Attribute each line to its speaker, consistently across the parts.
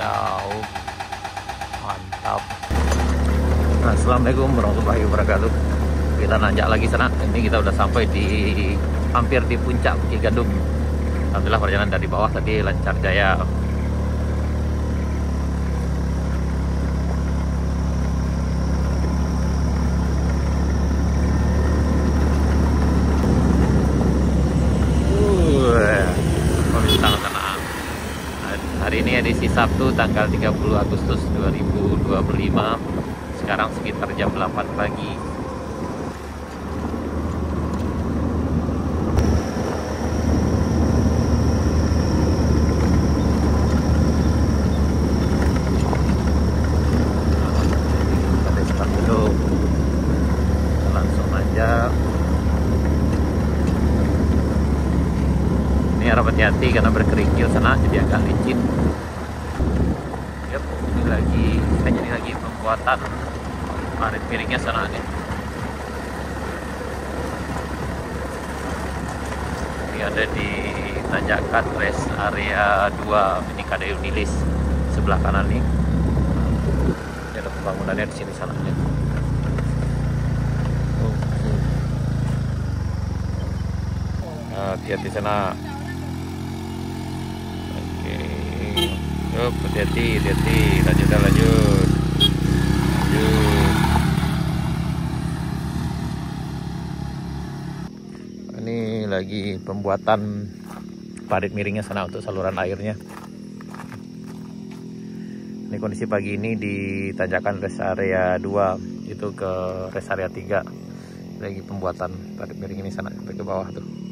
Speaker 1: wadaw, mantap. Nah, assalamualaikum warahmatullahi wabarakatuh. Kita nanjak lagi sana. Ini kita udah sampai di hampir di puncak Bukit Gandum. Alhamdulillah perjalanan dari bawah tadi lancar jaya. Hari ini edisi Sabtu tanggal 30 Agustus 2025. Sekarang sekitar jam 8 pagi. Kita start dulu. Langsung aja. Ini harap hati-hati karena berkerikil sana, jadi agak licin. Yep, ini lagi pembuatan parit miringnya sana nih. Ini ada di tanjakan rest area 2 ini KDU Nilis sebelah kanan nih. Ini ada pembangunannya di sini sana nih. Hati-hati sana. Yuk, hati-hati, lanjut. Ini lagi pembuatan parit miringnya sana untuk saluran airnya. Ini kondisi pagi ini di tanjakan rest area 2 itu ke rest area 3. Lagi pembuatan parit miring ini sana sampai ke bawah tuh.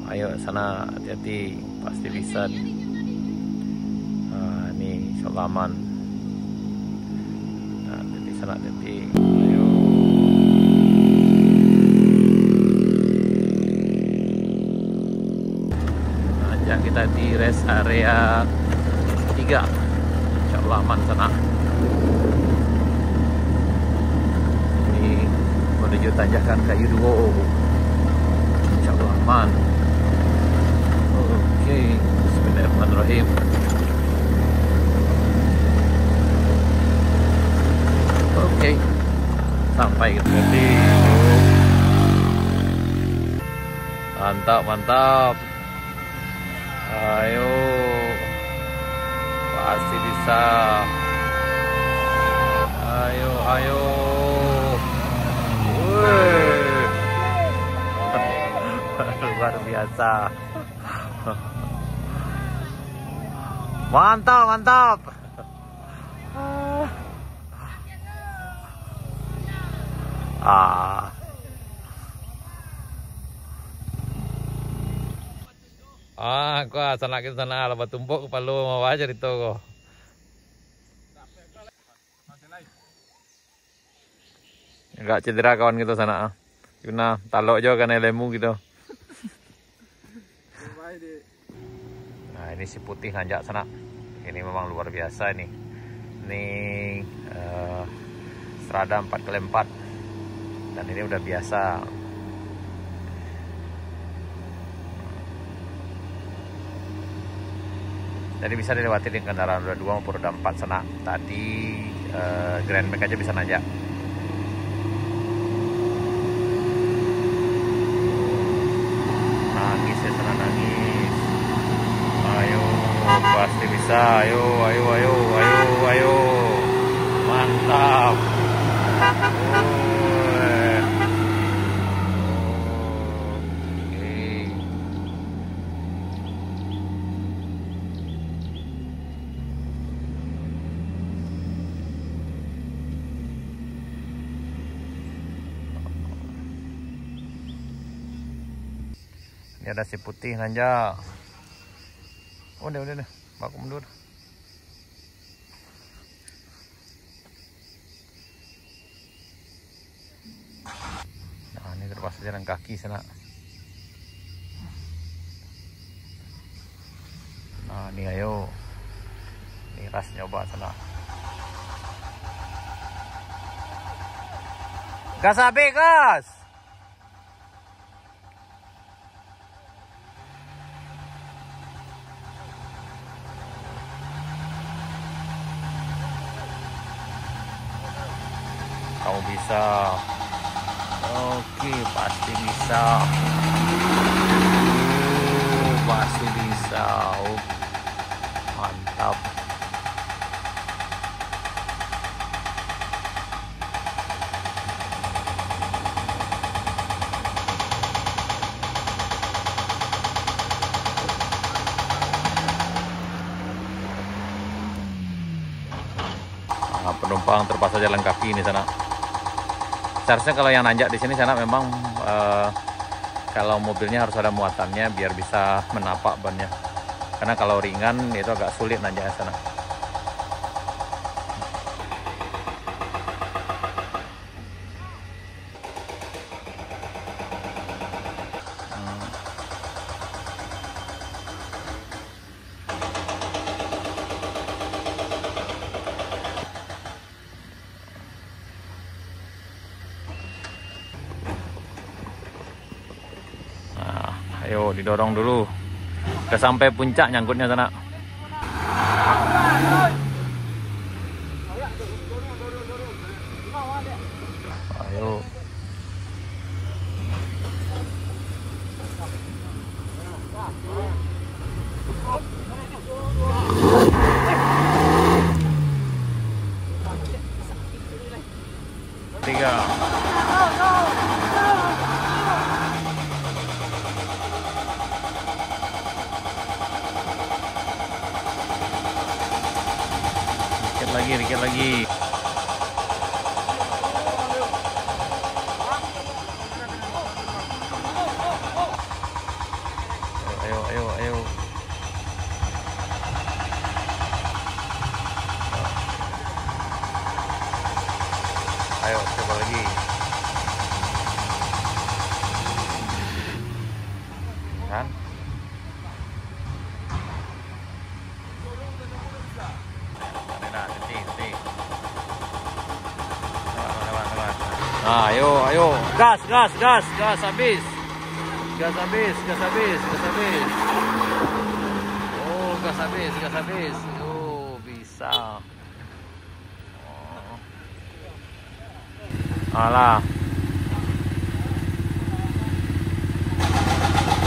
Speaker 1: Ayo sana, hati-hati, pasti bisa. Nah, ini insyaallah aman. Nah, hati-hati sana, hati-hati. Ayo. Nah, kita di rest area 3. Insyaallah aman sana. Ini menuju tanjakan Kayu Duo. Insyaallah aman. Oke, bismillahirrahmanirrahim. Oke, sampai tadi. Mantap. Ayo, pasti bisa. Ayo. Luar biasa. Mantap. Kau sana kita sana lebat tumpuk kepala mau aja itu kok. Enggak cedera kawan kita sana. Cuma talok juga kan lemu gitu. Nah, ini si putih nanjak sana. Ini memang luar biasa ini. Ini strada 4x4 dan ini udah biasa. Jadi bisa dilewati dengan kendaraan roda 2 maupun roda 4 sana. Tadi Grand Max aja bisa nanjak. Nangis ya sana, nangis. Ayo, pasti bisa. Ayo. Mantap. Ini ada si putih nanjak. Udah. Baku mundur. Nah, ini terpaksa jalan kaki sana. Nah, ini ayo. Ini ras nyoba sana. Gas habis, gas. bisa. Oke, pasti bisa. Pasti bisa. Mantap. Nah, penumpang terpaksa jalan kaki ini sana. Seharusnya kalau yang nanjak di sini sana memang kalau mobilnya harus ada muatannya biar bisa menapak bannya. Karena kalau ringan itu agak sulit nanjaknya sana. Ayo didorong dulu. Udah sampai puncak nyangkutnya sana. Ayo. Tiga. Dikit lagi. Ayo. Ayo, coba lagi. Kan? Nah, ayo, gas habis. Gas habis. Oh, gas habis. Oh, bisa. Oh. Alah.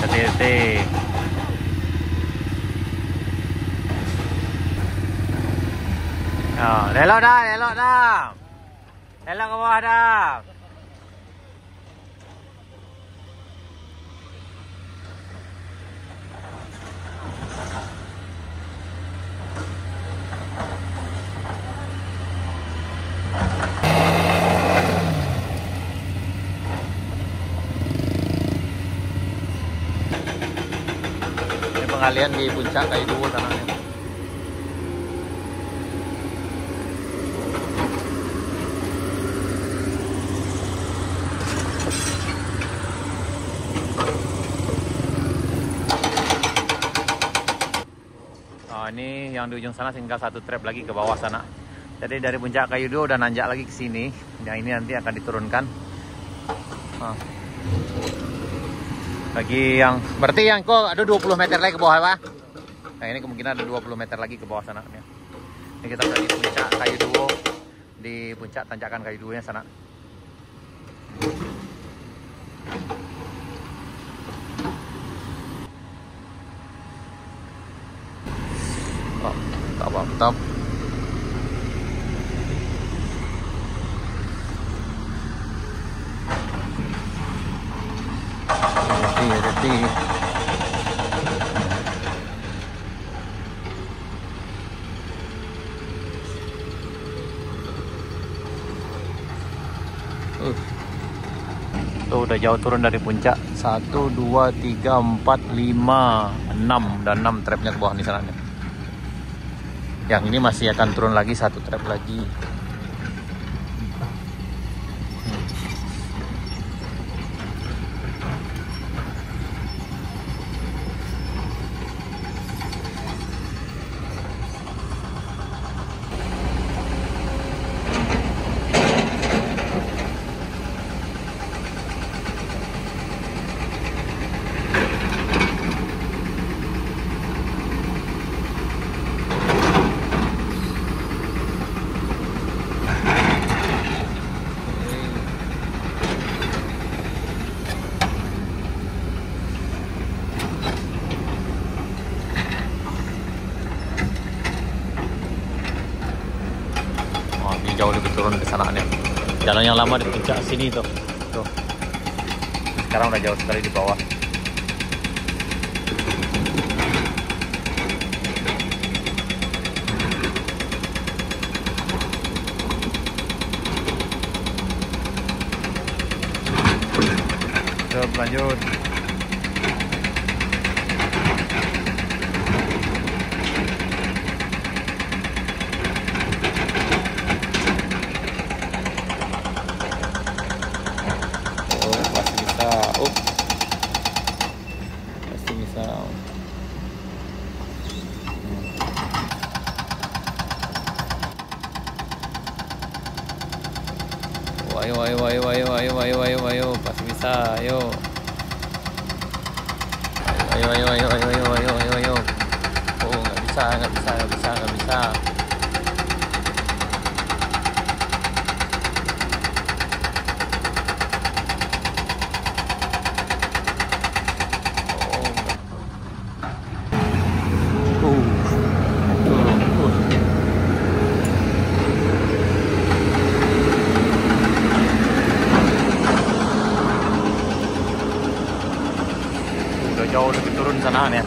Speaker 1: Hati-hati. Oh, elok dah. Elok ke bawah dah. Ini pengalian di puncak Kayu Duo tanahnya. Ini yang di ujung sana tinggal satu trap lagi ke bawah sana. Jadi dari puncak Kayu Duo udah nanjak lagi ke sini. Yang ini nanti akan diturunkan. Bagi yang berarti yang kok ada 20 meter lagi ke bawah, Pak. Nah, ini kemungkinan ada 20 meter lagi ke bawah sana. Ini kita udah di puncak Kayu Duo, di puncak tanjakan Kayu Duo nya sana. Mantap. Hati-hati. Tuh udah jauh turun dari puncak. 1, 2, 3, 4, 5, 6 dan 6 trapnya ke bawah nih sana. Yang ini masih akan turun lagi 1 trap lagi. jauh lebih turun ke sana nih. Jalan yang lama di puncak sini tuh. Tuh. Sekarang udah jauh sekali di bawah. Terus lanjut. Pasti bisa. Ayo, pasti bisa, ayo. Ayo. Oh, nggak bisa. Jauh lebih turun sana ya.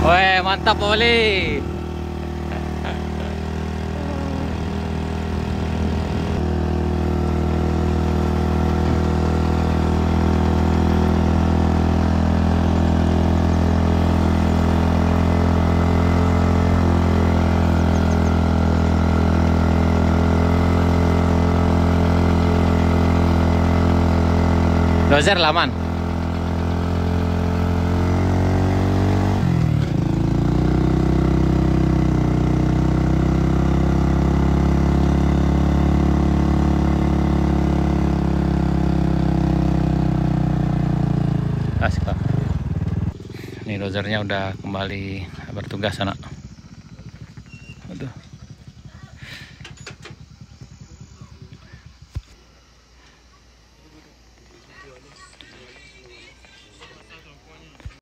Speaker 1: Weh, mantap Oli. Dozer laman. Ini dozernya udah kembali bertugas anak. Aduh.